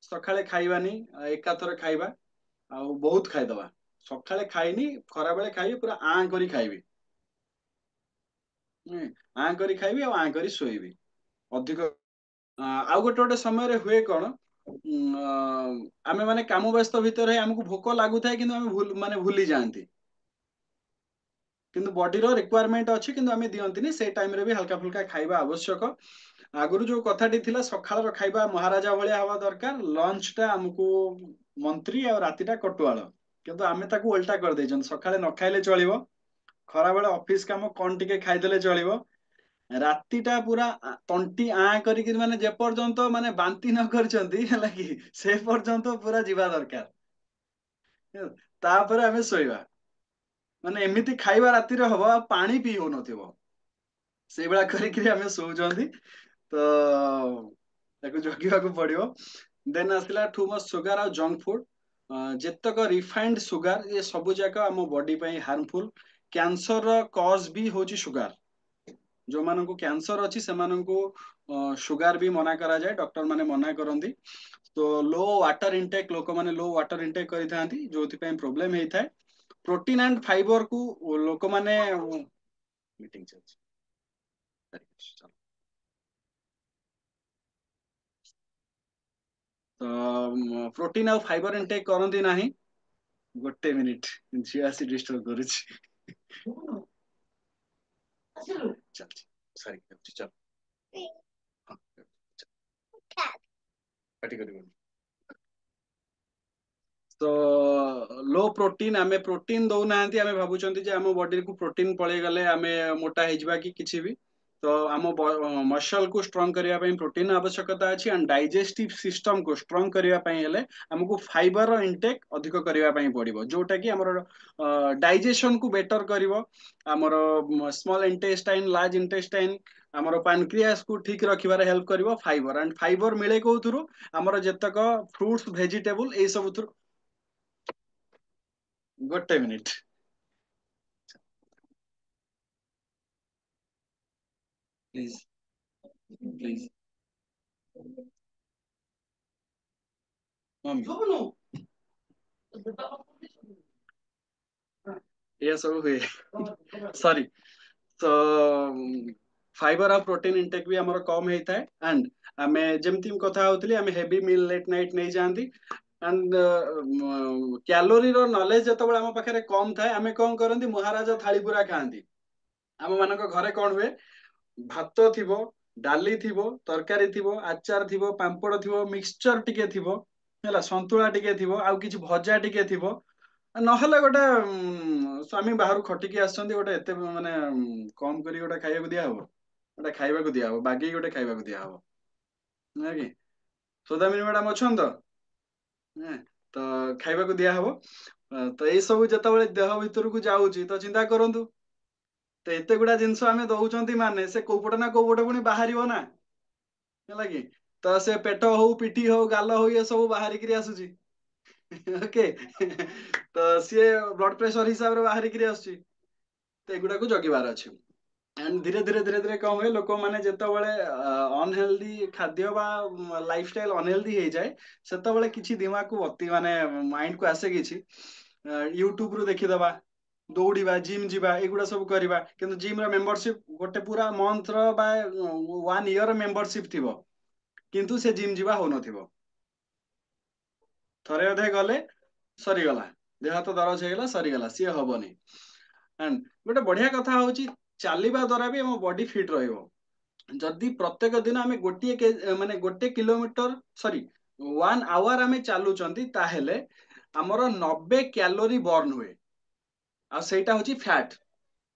सकाळे खाइबानी एकाथर खाइबा आ बहुत खाइदबा सकाळे खाइनी खरा बेले खाइबी पूरा आं करी खाइबी आं करी खाइबी आ आं करी शोइबी अधिक आउ गोटे गोटे समय हुए कौन आमे माने काम व्यस्त भितर हमको भोक लागू थाए कि माने भूली जाती किंतु बॉडी रो रिक्वायरमेंट अच्छी किंतु आमे दियंतिनी से टाइम रे भी हल्का फुल्का खाइबा आवश्यक आगुरु जो कथाटी थिला सखाळर खाइबा महाराजा भलिया हवा दरकार लंच टा हमको मंत्री और रातिटा कटुआल किंतु आमे ताकू उल्टा कर देजन सखाळे न खाइले चलिबो खरा बेले ऑफिस काम कोन टिके खाइदेले चलिबो रातिटा पूरा तंटी आ करिक माने जे पर्यंत माने बांती न करचंती हला कि से पर्यंत पूरा जीवा दरकार तापर आमे सोइबा माने एमिति खाइबा राति रे हबो पानी पी हो नथिबो से बेला करिक आमे सोउजंती तो ताको जगिबा को पड़िबो देन आसला टू मच सुगर और जंक फूड जेतक रिफाइंड सुगर ये सब जाक आम बॉडी पई हार्मफुल कैंसर रो कॉज भी होची सुगर जो मानन को कैंसर अछि से मानन को सुगर भी मना करा जाए डॉक्टर माने मना करंती तो लो वाटर इनटेक लोक माने लो वाटर इनटेक करि थांती जोथि पई प्रॉब्लम हेइ थाए प्रोटीन एंड फाइबर को लोक माने मीटिंग चलछि तो प्रोटीन और फाइबर इनटेक करंती नाही गोटे मिनिट झिया आसी डिस्टर्ब करूछि चल सॉरी चल पार्टी करिबो तो लो प्रोटीन आमे प्रोटीन दौ नांती आमे भाबुचंती जे हम बॉडी को प्रोटीन पळे गले आमे मोटा हे जिबा कि किछि भी तो आम मसल को स्ट्रॉन्ग करने ପାଇଁ प्रोटीन आवश्यकता अछि एंड डाइजेस्टिव सिस्टम को स्ट्रॉन्ग करने ପାଇଁ हेले हमको फाइबर रो इनटेक अधिक करने ପାଇଁ पड़िबो जोटा कि हमर डाइजेशन को बेटर करिवो हमर स्मॉल इंटेस्टाइन लार्ज इंटेस्टाइन हमर पैनक्रियास को ठीक रखिबारे हेल्प करिवो फाइबर एंड फाइबर मिले को थ्रू हमर जतक फ्रूट्स वेजिटेबल ए सब थ्रू गोटे मिनिट प्लीज प्लीज मम्मी ये सब हुए सॉरी तो फाइबर और प्रोटीन इंटेक भी हमर कम होता है एंड आमे जेमती कथा होतली आमे हेवी मील लेट नाइट नहीं जांदी एंड कैलोरी रो नॉलेज जतो बळे हम पाखरे कम थाए आमे कोन करंदी महाराजा थाली पूरा खांदी हम मानक घरे कोन हुए भात थिबो डाली थिबो तरकारी थिबो आचार थिबो पांपड़ थिबो मिक्सचर टिके थिबो हैला संतुला टिके थिबो आउ किछि भजा टिके थिबो नहले गोटे स्वामी बाहर खटिकी आसछन्ती गोटे एते माने कम करी गोटे खाइबाकू दिया हबो गोटे खाइबाकू दिया हबो बागी गोटे खाइबाकू दिया हबो ना कि सौदामिनी मैडम अछन हैं, तो खाइबाकू दिया हबो तो एई सब जतबेले देह भितर को जाउची तो चिंता करंतु तो एते गुडा जिंस आमे दउचंती माने से कोपट ना कोपट पुनी बाहरिबो ना ହେଲା कि तो से पेट हो पिठी हो गाल हो ये सब बाहरी करी आसुची ओके तो सी ब्लड प्रेशर हिसाब रे बाहरी करी आसुची तो एगुडा को जगिबार अछि एंड धीरे धीरे कम हुए लोक माने जेतबेले अनहेल्दी खाद्य बा लाइफस्टाइल अनहेल्दी हो जाए सेतबेले किछि दिमाग को अति माने माइंड को आसे किछि यूट्यूब रू देखि दबा दौड़िबा जिम जिबा एगुडा सब करबा किंतु जिम रो मेंबरशिप गोटे पूरा मंथ रो बा 1 ईयर मेंबरशिप थिबो किंतु से जिम जिबा हो नथिबो थरे अधे गले सरीगला देह हाथ दरज ହେଇଗଲା सरीगला सिए हबनी एंड गोटे बढ़िया कथा होची चालिबा द्वारा भी हम बॉडी फिट रहइबो जदि प्रत्येक दिन आमे माने गोटे किलोमीटर सॉरी 1 आवर आमे चालुचंती ताहेले हमर 90 कैलोरी बर्न हुए आ सेटा होची फैट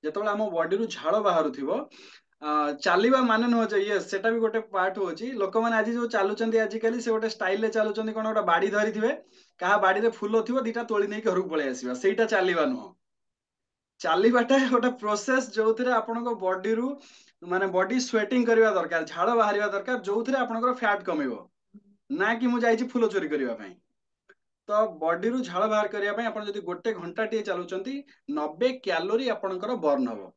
जेतबेले हम बॉडी रु झाड़ बाहरु थिबो चालिबा माने न जे यस सेटा भी गोटे पार्ट होची लोक माने आज जो चालुचंती आजि काली से गोटे स्टाइल ले चालुचंती कोन गोटे बाड़ी धरि थिबे कहा बाड़ी रे फूल थिबो दीटा तोली नै के घरु पळे आसीबा सेटा चालिबा न चालिबाटा गोटे प्रोसेस जो थिरे आपनको बॉडी रु माने बॉडी स्वेटिंग करबा दरकार झाड़ बाहरिबा दरकार जो थिरे आपनको फैट कमेबो ना कि मु जाईची फूल चोरी करबा पई तो बॉडी रु झाड़ बाहर करबा पई आपण जदी गोटे घंटा टी चालुचंती 90 कैलोरी आपणकर बर्न हबो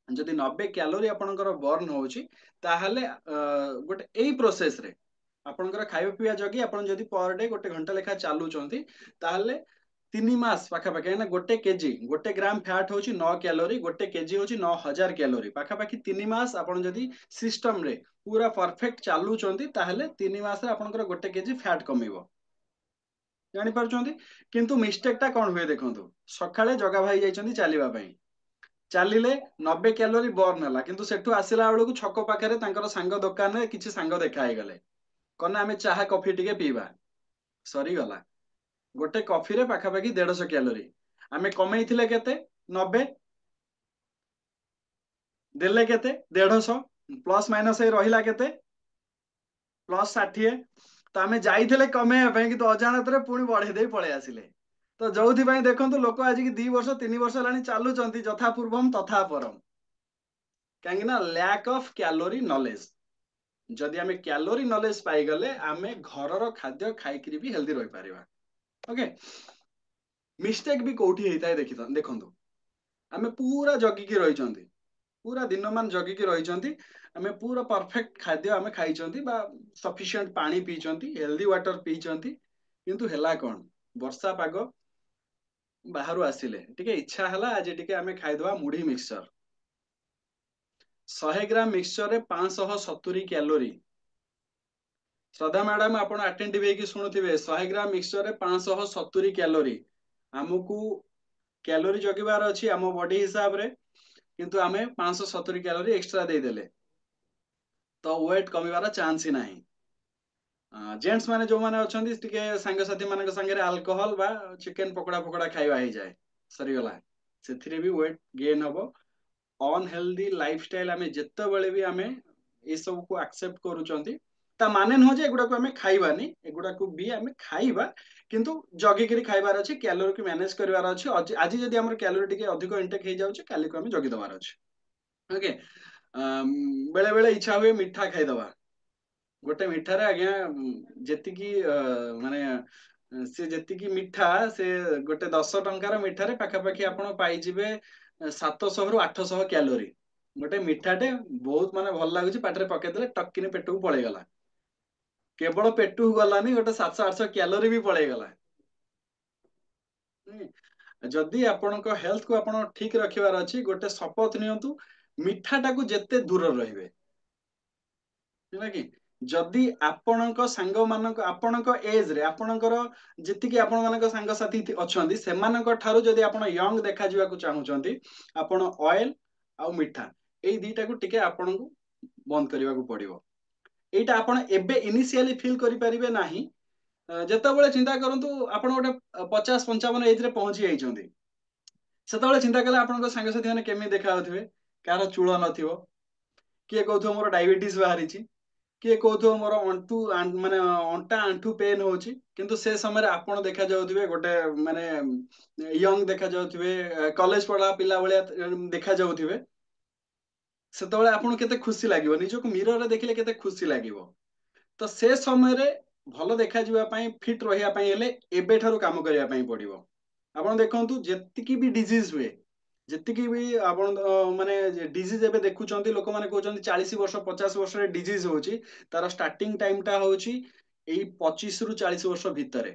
जदि 90 कैलोरी आपणकर बर्न होउची ताहाले गोटे एई प्रोसेस रे आपणकर खाइबा पिया जगी आपण जदि पर डे गोटे घंटा लेखा चालुचंती ताहाले 3 मास पाखापाखि ना गोटे ग्राम फैट होची 9 कैलोरी गोटे केजी होची 9000 कैलोरी पाखापाखि 3 मास आपण जदि सिस्टम रे पूरा परफेक्ट चालुचंती ताहाले 3 मास रे आपणकर गोटे केजी फैट कमिवो जानि पारुचंती किंतु मिस्टेक टा कोन हुए देखंतु सखाळे जगा भाई जाइचंती चालिबा पई चालिले 90 कैलोरी बर्न हला किंतु सेठु आसिला बेलू छक पाखरे तांकर सांग दुकान रे किछि सांग देखा हे गले कना आमे चाहा कॉफी टिके पीबा सरी गला गोटे कॉफी रे पाखापाखि 150 कैलोरी आमे कमेई थिले केते 90 देले केते 150 प्लस माइनस ए रहिला केते प्लस 60 तो आमे जाइथिले कमेया पई कि तो अजानत रे पुनी बढ़े देई पळे आसिले तो जोथि पई देखंतु लोक आज की 2 वर्ष 3 वर्ष लानी चालू चंती जथा पूर्वम तथा परम काहेकि ना लैक ऑफ कैलोरी नॉलेज जदि आमे कैलोरी नॉलेज पाई गले आमे घरर खाद्य खाइकरी भी हेल्दी रहि परिबा ओके मिस्टेक भी कोठी हेताय देखंतु आमे पूरा जगी की रहिचंती पूरा दिन मान जगी की रहिचंती आमे पूरा परफेक्ट खाद्य आमे खाइचंती बा सफिशिएंट पानी पीचंती हेल्दी वाटर पीचंती किंतु हेला कोन वर्षा पाग बाहरु आसिले टिके इच्छा हला आज टिके आमे खाइदवा मुढ़ी मिक्सचर 100 ग्राम मिक्सचर रे 570 कैलोरी श्रद्धा मैडम आपण अटेंटिव हे की सुनुथिबे 100 ग्राम मिक्सचर रे 570 कैलोरी हमकु कैलोरी जगिबार अछि हम बॉडी हिसाब रे किंतु आमे 570 कैलोरी एक्स्ट्रा दे देले तो वेट कमिबार चांस ही नाही जेंट्स माने जो माने अछंती टिके संग साथी मानक संगे अल्कोहल बा चिकन पकोड़ा पकोड़ा खाइबा हे जाए सरी गला सेथिरे भी वेट गेन हबो अनहेल्दी लाइफस्टाइल आमे जेते बेले भी आमे ए सब को एक्सेप्ट करूचंती ता माने न जे एगुडा को आमे खाइबानी एगुडा को भी आमे खाइबा किंतु जगी करी खाइबार अछि कैलोरी को मैनेज करबार अछि आज जदी हमर कैलोरी टिके अधिक इंटेक हे जाउछ काली को आमे जगी दबार अछि ओके बेले बेले इच्छा हुए मिठा खाइ दबा गोटे मिठा रे आज्ञा जेति की माने से जेति की मिठा से गोटे 10 टंकार मिठा रे पाखा पाखी आपण पाई जिवे 700 रु 800 कैलोरी गोटे मिठाटे बहुत माने भल लागुची पाटरे पके देले टक्किने पेटू पळेई गला केवल पेटू गलानी गोटे 700 800 कैलोरी भी पळेई गला जदि आपणक हेल्थ को आपण ठीक रखिबार अछि गोटे शपथ नियंतु मिठाटा को जेते दूर रहिबे ହେଲା କି जदि आपणक सांग मानक आपणक एज रे आपणकर जेतिकी आपण मानक सांग साथी अछंती सेमानक ठारू जदि आपण यंग देखा जिवा को चाहुचंती आपण ऑयल आ मिठा एई दीटा को टिके आपण को बंद करबा को पड़िबो एटा आपण एबे इनिशियली फील करि परिबे नाही जेतेबेले चिंता करंतु आपण गोटे 50-55 एज रे पहुंची जाइचंती सेतेबेले चिंता कले आपणक सांग साथी माने केमि देखा होथिबे कार चूळ नथिबो किए कहथो मोर डायबिटीज बाहरिची किए कहथो मोर अंटू माने अंटा आंठू पेन होची किंतु से समय आपण देखा जाउथिबे गोटे माने यंग देखा जाउथिबे कॉलेज पढ़ा पिला भलिया देखा जाउथिबे सेतेबेले आपण केते खुशी लागिवो निजको मिरर रे देखिले केते खुशी लागिवो तो से समय रे भलो देखा जिवा पई फिट रहिया पई हेले एबे ठारू काम करिया पई पड़िवो आपण देखंतु जेतिकी भी डिजीज हुए जेतिकी भी आपण माने डिजीज एबे देखुचंती लोक माने कहउचंती 40 वर्ष 50 वर्ष रे डिजीज होची तार स्टार्टिंग टाइम टा होची एई 25 रु 40 वर्ष भितरे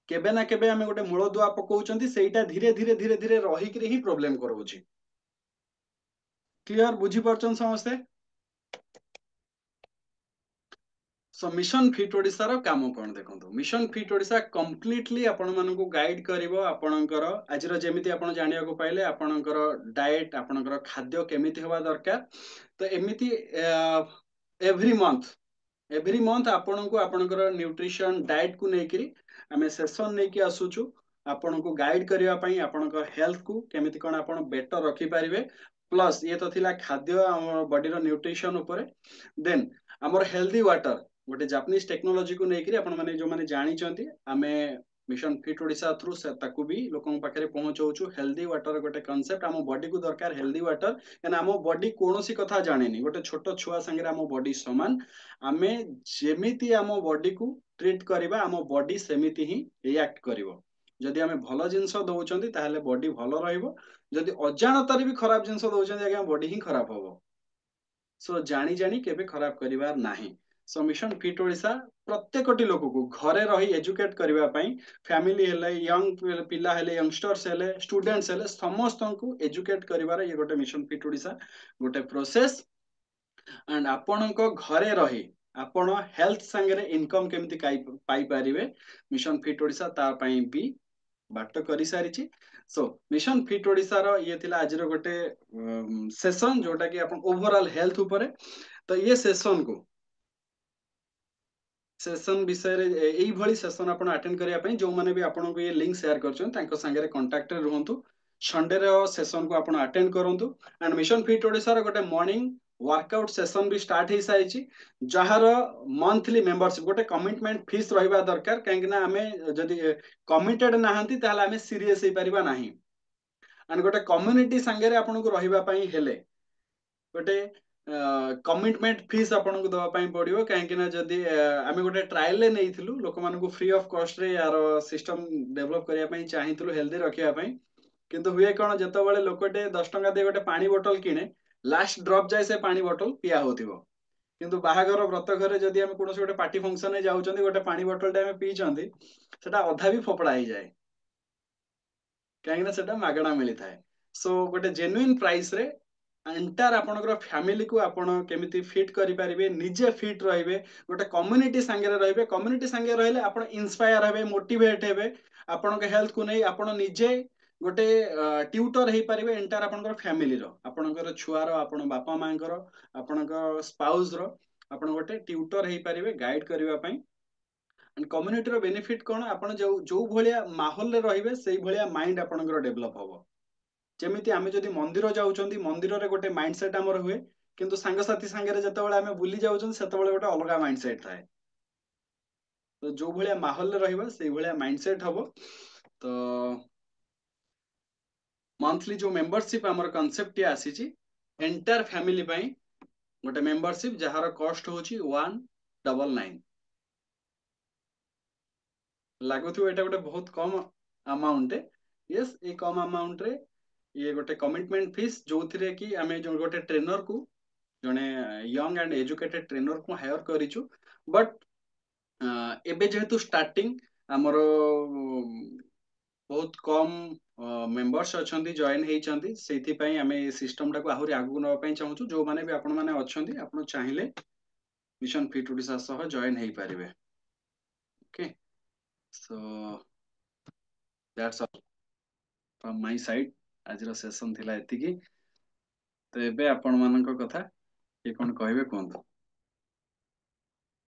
केबे ना केबे आमे गोटे मूल दुआ पकाउचंती सेटा धीरे धीरे धीरे धीरे रही कि ही प्रॉब्लम करउची क्लियर बुझी परचन समस्ते सो मिशन फिट ओडिसा रो काम कोन देखंतु मिशन फिट ओडिसा कंप्लीटली आपण मानको गाइड करिवो आपणकर आज रो जेमिति आपण जानिया को पाइले आपणकर डाइट आपणकर खाद्य केमिति होबा दरकार तो एमिति एवरी मंथ आपण को आपणकर न्यूट्रिशन डाइट को नेकिरी आमे सेशन नेकी आसुचु आपण को गाइड करिया पई आपणकर हेल्थ को केमिति कोन आपण बेटर रखि पारिबे प्लस ये तो थिला खाद्य हमर बॉडी रो न्यूट्रिशन ऊपर देन हमर हेल्दी वाटर गोटे जापानीज टेक्नोलोजी को नेकिरी आपण माने जो माने जानि चंती आमे मिशन फिट ओडिसा थ्रू से ताकू भी लोकन पाखरे पहुंचौछु हेल्दी वाटर गोटे कांसेप्ट हम बॉडी को दरकार हेल्दी वाटर काना हम बॉडी कोनोसी कथा जानेनी गोटे छोट छुआ संगे हम बॉडी समान आमे जेमिति हम बॉडी को ट्रीट करबा हम बॉडी सेमिति ही रिएक्ट करिवो जदि आमे भलो जिंस दउचंती ताहले बॉडी भलो रहइबो जदि अजाणतारे भी खराब जिंस दउचंती आगे बॉडी ही खराब होबो सो जानी जानी केबे खराब करिवार नाही सो मिशन फिट ओडिसा प्रत्येकटी लोक को घरे रही एजुकेट करबा पई फैमिली हेले यंग पिला हेले यंगस्टर्स हेले स्टूडेंट्स हेले समस्त को एजुकेट करिवार ये गोटे मिशन फिट ओडिसा गोटे प्रोसेस एंड आपण को घरे रही आपण हेल्थ संगे इनकम केमिति पाई पारिबे मिशन फिट ओडिसा ता पई भी बाट करि सारिची सो मिशन फिट ओडिसा रो ये थिला आज रो गोटे सेशन जोटा कि आपण ओवरऑल हेल्थ ऊपर तो ये सेशन विषय रे एई भली सेशन आपण अटेंड करिया पई जो माने भी आपण को ये लिंक शेयर करछन तांको संगे रे कांटेक्ट रे रहंतु संडे रे सेशन को आपण अटेंड करंतु एंड मिशन फिट ओडिसा रो गोटे मॉर्निंग वर्कआउट सेशन भी स्टार्ट हे साइची जहार मंथली मेंबरशिप गोटे कमिटमेंट फीस रहिबा दरकार काहे ना हमें जदी कमिटेड नाहंती ताहले हमें सीरियस हे परिबा नाही एंड गोटे कम्युनिटी संगे रे आपण को रहिबा पई हेले गोटे कमिटमेंट फीस आपण को दवा पई पड़िबो काहे कि ना जदी आमे गोटे ट्रायल ले नेइथिलु लोक मान को फ्री ऑफ कॉस्ट रे यार सिस्टम डेवलप करिया पई चाहिथिलु हेल्दी रखिया पई किंतु हुए कोन जतो बेले लोकटे 10 टंका दे गोटे पानी बोतल किने लास्ट ड्रॉप जाय से पानी बोतल पिया होथिबो किंतु बाहागर व्रत घरे जदी हम कोनोस गोटे पार्टी फंक्शन में जाउचंदी गोटे पानी बोतल टे हम पीचंदी सेटा अधा भी फोपड़ा ही जाए काहे ना सेटा मागणा मिली थाए सो गोटे जेन्युइन प्राइस रे एंटायर आपनकर फैमिली को आपण केमिति फिट करि परिबे निजे फिट रहिबे गोटे कम्युनिटी संगे रहिबे कम्युनिटी संगे रहले आपण इंस्पायर हेबे मोटिवेट हेबे आपण के हेल्थ को नै आपण निजे गोटे ट्यूटर हे परिबे एंटायर आपनकर फैमिली रो आपनकर छुआ रो आपण बापा मांकर आपनकर स्पाउस रो आपण गोटे ट्यूटर हे परिबे गाइड करिवा पई एंड कम्युनिटी रो बेनिफिट कोन आपण जो जो भलिया माहौल रे रहिबे सेही भलिया माइंड आपनकर डेवलप होबो ଯେମିତି ଆମେ ଯଦି ମନ୍ଦିର ଯାଉଛନ୍ତି ମନ୍ଦିରରେ ଗୋଟେ ମାଇଣ୍ଡ ସେଟ୍ ଆମର ହୁଏ, କିନ୍ତୁ ସାଙ୍ଗସାଥି ସାଙ୍ଗରେ ଯେତେବେଳେ ଆମେ ବୁଲି ଯାଉଛନ୍ତି ସେତେବେଳେ ଗୋଟେ ଅଲଗା ମାଇଣ୍ଡ ସେଟ୍ ଥାଏ। ତ ଯୋଉ ଭଳିଆ ମାହୋଲରେ ରହିବା ସେଇ ଭଳିଆ ମାଇଣ୍ଡ ସେଟ୍ ହବ। ତ ମନ୍ଥଲି ଯୋଉ ମେମ୍ବରशिप ଆମର କନसेप्ଟ ଆସିଛି ଏଣ୍ଟାयर ଫ୍ୟାମିଲି ପାଇଁ ଗୋଟେ ମେମ୍ବରशिप ଯାହାର କଷ୍ଟ ହଉଛି 199। ଲାଗୁଥିବ ଏଇଟା ଗୋଟେ ବହୁତ କମ ଆମାଉଣ୍ଟ। ୟେସ୍, ଏଇ କମ ଆମାଉଣ୍ଟ ରେ ଇଏ ଗୋଟେ କମିଟमेଣ୍ଟ ଫିସ୍ ଯୋଉଥିରେ କି ଆମେ ଯୋଉ ଗୋଟେ ଟ୍ରେନର କୁ ଜଣେ ୟଙ୍ଗ ଆଣ୍ଡ ଏଜୁକେଟେଡ ଟ୍ରେନର କୁ ହାୟର କରିଛୁ। ବଟ୍ ଏବେ ଯେହେତୁ ଷ୍ଟାର୍ଟିଂ ଆମର ବହୁତ କମ ମେମ୍ବର୍ସ ଅଛନ୍ତି ଜଏନ୍ ହେଇଛନ୍ତି, ସେଇଥିପାଇଁ ଆମେ ଏ ସିଷ୍ଟମଟାକୁ ଆହୁରି ଆଗକୁ ନେବା ପାଇଁ ଚାହୁଁଛୁ। ଯୋଉମାନେ ବି ଆପଣ ମାନେ ଅଛନ୍ତି ଆପଣ ଚାହିଁଲେ ମିଶନ ଫିଟ୍ ଓଡ଼ିଶା ସହ ଜଏନ୍ ହେଇପାରିବେ। Okay, so that's all from my side. ଆଜିର ସେସନ ଥିଲା ଏତିକି। ତ ଏବେ ଆପଣ ମାନଙ୍କ କଥା କିଏ କଣ କହିବେ କୁହନ୍ତୁ।